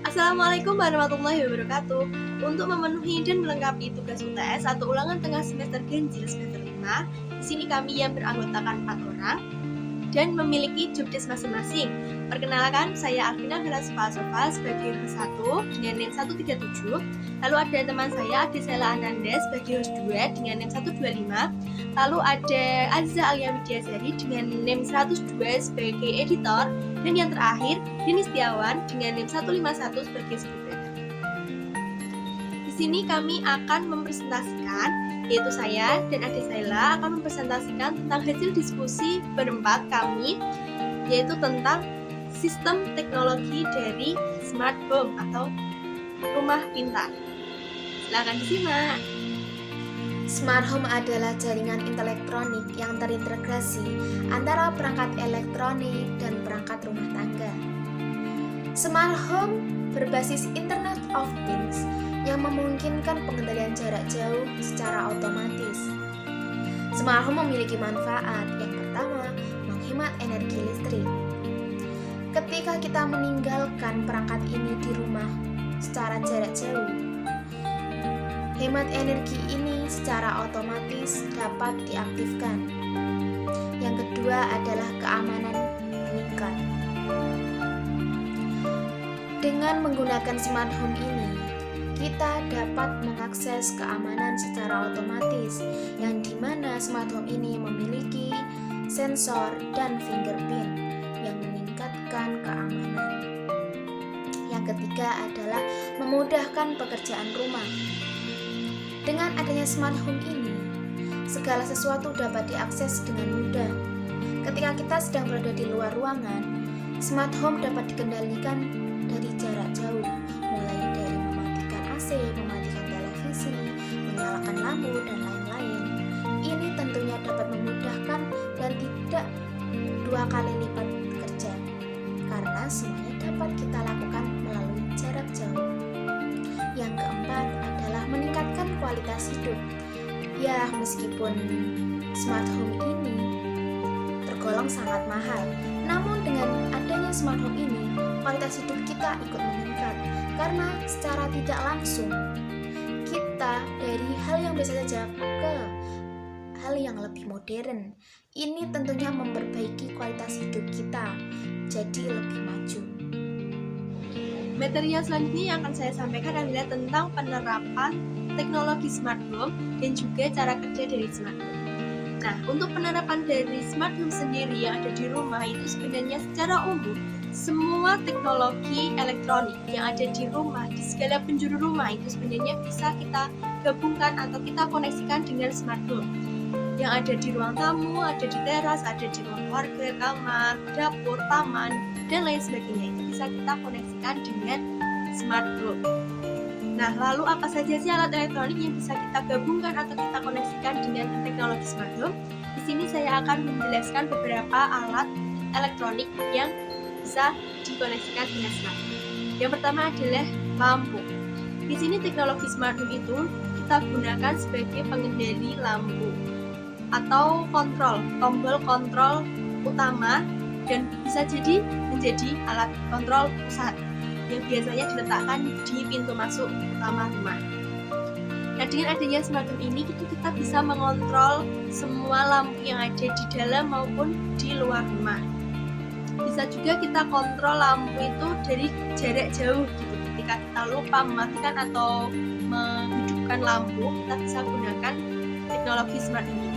Assalamualaikum warahmatullahi wabarakatuh. Untuk memenuhi dan melengkapi tugas UTS atau ulangan tengah semester ganjil semester 5, di sini kami yang beranggotakan 4 orang dan memiliki jobdesk masing-masing. Perkenalkan, saya Alvina Sofa sebagai host 1 dengan NIM 137. Lalu ada teman saya Adesela Ananda sebagai host 2 dengan NIM 125. Lalu ada Azza Alia Widyasari dengan NIM 102 sebagai editor. Dan yang terakhir, Denis Setiawan dengan NIM 151 sebagai scriptwriter. Di sini kami akan mempresentasikan, yaitu saya dan Adesela akan mempresentasikan tentang hasil diskusi berempat kami, yaitu tentang sistem teknologi dari smart home atau rumah pintar. Silakan disimak. Smart home adalah jaringan elektronik yang terintegrasi antara perangkat elektronik dan perangkat rumah tangga. Smart home berbasis Internet of Things yang memungkinkan pengendalian jarak jauh secara otomatis. Smart home memiliki manfaat. Yang pertama, menghemat energi listrik. Ketika kita meninggalkan perangkat ini di rumah secara jarak jauh, hemat energi ini secara otomatis dapat diaktifkan. Yang kedua adalah keamanan meningkat. Dengan menggunakan smart home ini, kita dapat mengakses keamanan secara otomatis, yang dimana smart home ini memiliki sensor dan fingerprint yang meningkatkan keamanan. Yang ketiga adalah memudahkan pekerjaan rumah. Dengan adanya smart home ini, segala sesuatu dapat diakses dengan mudah. Ketika kita sedang berada di luar ruangan, smart home dapat dikendalikan dari jarak jauh, mulai dari mematikan AC, mematikan televisi, menyalakan lampu, dan lain-lain. Ini tentunya dapat memudahkan dan tidak 2 kali lipat kerja, karena semuanya dapat kita lakukan melalui jarak jauh. Yang keempat adalah meningkatkan kualitas hidup. Ya, meskipun smart home ini tergolong sangat mahal, namun dengan adanya smart home ini, kualitas hidup kita ikut meningkat. Karena secara tidak langsung, kita dari hal yang biasa saja ke hal yang lebih modern. Ini tentunya memperbaiki kualitas hidup kita, jadi lebih maju. Materi yang selanjutnya yang akan saya sampaikan adalah tentang penerapan teknologi smart home dan juga cara kerja dari smart home. Nah, untuk penerapan dari smart home sendiri yang ada di rumah itu sebenarnya secara umum semua teknologi elektronik yang ada di rumah, di segala penjuru rumah itu sebenarnya bisa kita gabungkan atau kita koneksikan dengan smart home. Yang ada di ruang tamu, ada di teras, ada di ruang keluarga, kamar, dapur, taman, dan lain sebagainya. Itu bisa kita koneksikan dengan smart home. Nah, lalu apa saja sih alat elektronik yang bisa kita gabungkan atau kita koneksikan dengan teknologi smart home? Di sini saya akan menjelaskan beberapa alat elektronik yang bisa dikoneksikan dengan smart home. Yang pertama adalah lampu. Di sini teknologi smart home itu kita gunakan sebagai pengendali lampu atau kontrol, tombol kontrol utama, dan bisa jadi menjadi alat kontrol pusat yang biasanya diletakkan di pintu masuk utama rumah. Nah, dengan adanya smart home ini kita bisa mengontrol semua lampu yang ada di dalam maupun di luar rumah. Bisa juga kita kontrol lampu itu dari jarak jauh gitu. Ketika kita lupa mematikan atau menghidupkan lampu, kita bisa gunakan teknologi smart home ini.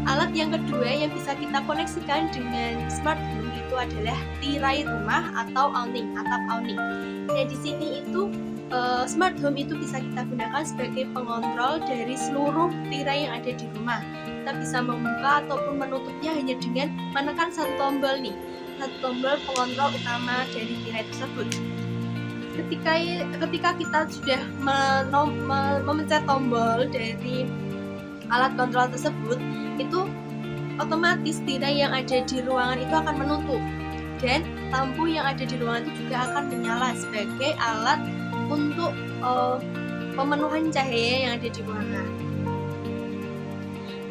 Alat yang kedua yang bisa kita koneksikan dengan smart home itu adalah tirai rumah atau awning, atap awning. Nah, di sini itu smart home itu bisa kita gunakan sebagai pengontrol dari seluruh tirai yang ada di rumah. Kita bisa membuka ataupun menutupnya hanya dengan menekan satu tombol satu tombol pengontrol utama dari tirai tersebut. Ketika kita sudah memencet tombol dari alat kontrol tersebut, itu otomatis tirai yang ada di ruangan itu akan menutup dan lampu yang ada di ruangan itu juga akan menyala sebagai alat untuk pemenuhan cahaya yang ada di ruangan.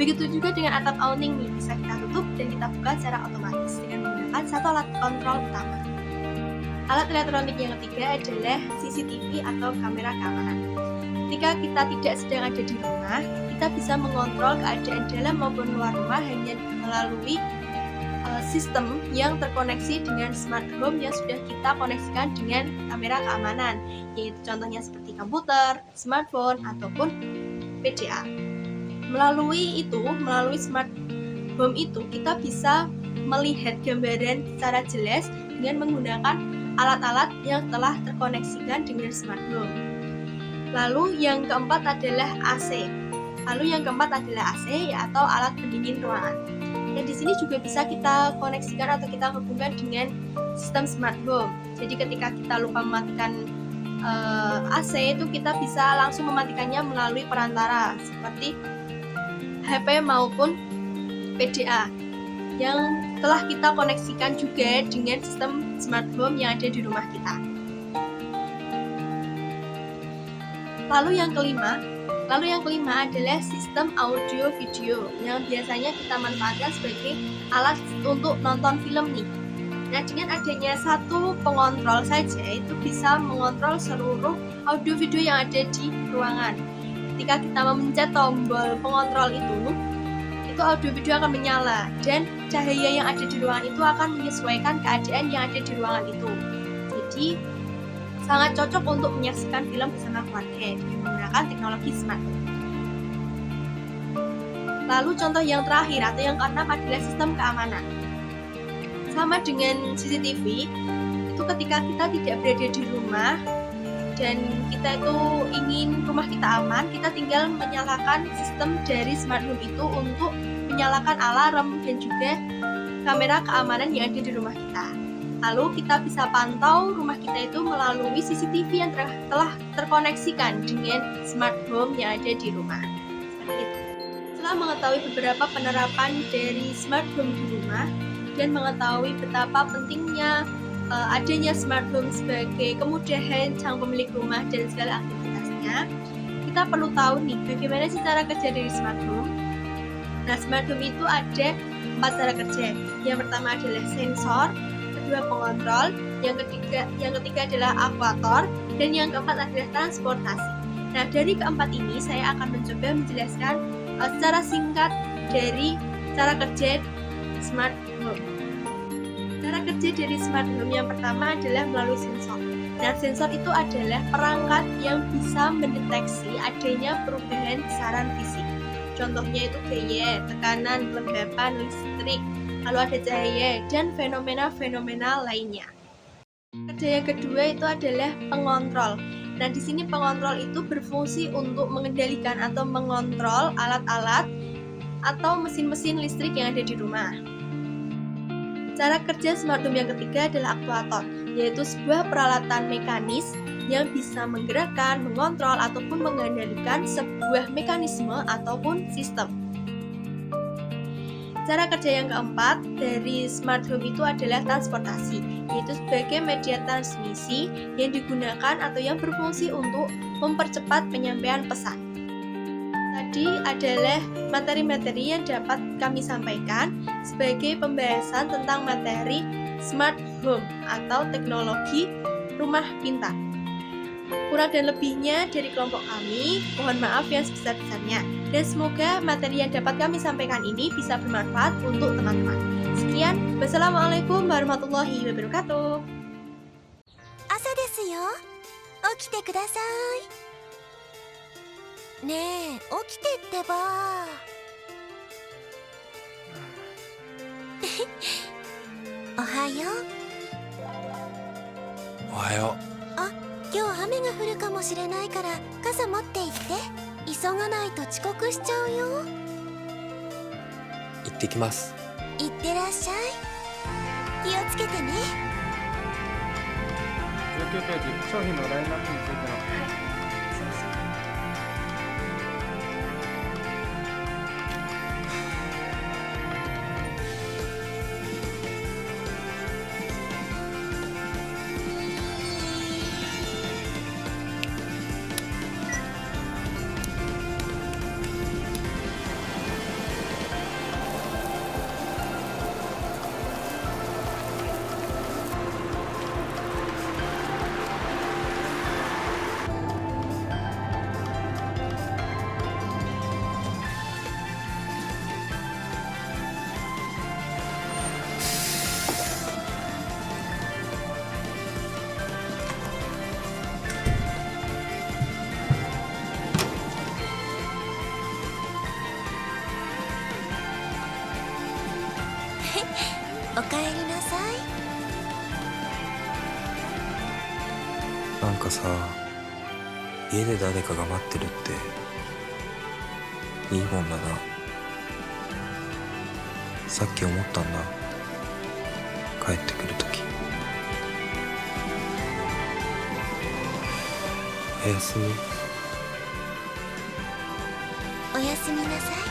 Begitu juga dengan atap awning bisa kita tutup dan kita buka secara otomatis dengan menggunakan satu alat kontrol utama. Alat elektronik yang ketiga adalah CCTV atau kamera keamanan. Ketika kita tidak sedang ada di rumah, kita bisa mengontrol keadaan dalam maupun luar rumah hanya melalui sistem yang terkoneksi dengan smart home yang sudah kita koneksikan dengan kamera keamanan, yaitu contohnya seperti komputer, smartphone, ataupun PDA. Melalui smart home itu kita bisa melihat gambaran secara jelas dengan menggunakan alat-alat yang telah terkoneksikan dengan smart home. Lalu yang keempat adalah AC. Atau alat pendingin ruangan. Dan di sini juga bisa kita koneksikan atau kita hubungkan dengan sistem smart home. Jadi ketika kita lupa mematikan AC itu kita bisa langsung mematikannya melalui perantara seperti HP maupun PDA yang telah kita koneksikan juga dengan sistem smart home yang ada di rumah kita. Lalu yang kelima adalah sistem audio video yang biasanya kita manfaatkan sebagai alat untuk nonton film nih. Nah, dengan adanya satu pengontrol saja itu bisa mengontrol seluruh audio video yang ada di ruangan. Ketika kita memencet tombol pengontrol itu audio video akan menyala dan cahaya yang ada di ruangan itu akan menyesuaikan keadaan yang ada di ruangan itu. Jadi sangat cocok untuk menyaksikan film bersama keluarga dengan menggunakan teknologi smart home. Lalu contoh yang terakhir atau yang keenam adalah sistem keamanan. Sama dengan CCTV, itu ketika kita tidak berada di rumah dan kita itu ingin rumah kita aman, kita tinggal menyalakan sistem dari smart home itu untuk menyalakan alarm dan juga kamera keamanan yang ada di rumah kita. Lalu kita bisa pantau rumah kita itu melalui CCTV yang telah terkoneksikan dengan smart home yang ada di rumah. Seperti itu. Setelah mengetahui beberapa penerapan dari smart home di rumah dan mengetahui betapa pentingnya adanya smart home sebagai kemudahan sang pemilik rumah dan segala aktivitasnya, kita perlu tahu nih bagaimana sih cara kerja dari smart home. Nah, smart home itu ada 4 cara kerja. Yang pertama adalah sensor, kedua pengontrol, yang ketiga adalah aktuator, dan yang keempat adalah transportasi. Nah, dari keempat ini saya akan mencoba menjelaskan secara singkat dari cara kerja smart home. Cara kerja dari smart home yang pertama adalah melalui sensor. Nah, sensor itu adalah perangkat yang bisa mendeteksi adanya perubahan besaran fisik. Contohnya itu gaya, tekanan, kelembapan, listrik, lalu ada cahaya, dan fenomena-fenomena lainnya. Kerja yang kedua itu adalah pengontrol. Nah, di sini pengontrol itu berfungsi untuk mengendalikan atau mengontrol alat-alat atau mesin-mesin listrik yang ada di rumah. Cara kerja smart home yang ketiga adalah aktuator, yaitu sebuah peralatan mekanis yang bisa menggerakkan, mengontrol, ataupun mengendalikan sebuah mekanisme ataupun sistem. Cara kerja yang keempat dari smart home itu adalah transportasi, yaitu sebagai media transmisi yang digunakan atau yang berfungsi untuk mempercepat penyampaian pesan. Tadi adalah materi-materi yang dapat kami sampaikan sebagai pembahasan tentang materi smart home atau teknologi rumah pintar. Kurang dan lebihnya dari kelompok kami, mohon maaf yang sebesar-besarnya. Dan semoga materi yang dapat kami sampaikan ini bisa bermanfaat untuk teman-teman. Sekian, wassalamualaikum warahmatullahi wabarakatuh. Asa desu yo. Okite kudasai. Ne, okite tte ba. Ohayo. Ohayo. 今日雨が降るかもしれないから傘持って行って。急がないと遅刻しちゃうよ。行ってきます。いってらっしゃい。気をつけてね。19ページ、商品のラインナップについてのなんかさ、家で誰かが待ってるっていいもんだな。さっき思ったんだ、帰ってくるとき。おやすみ。おやすみなさい。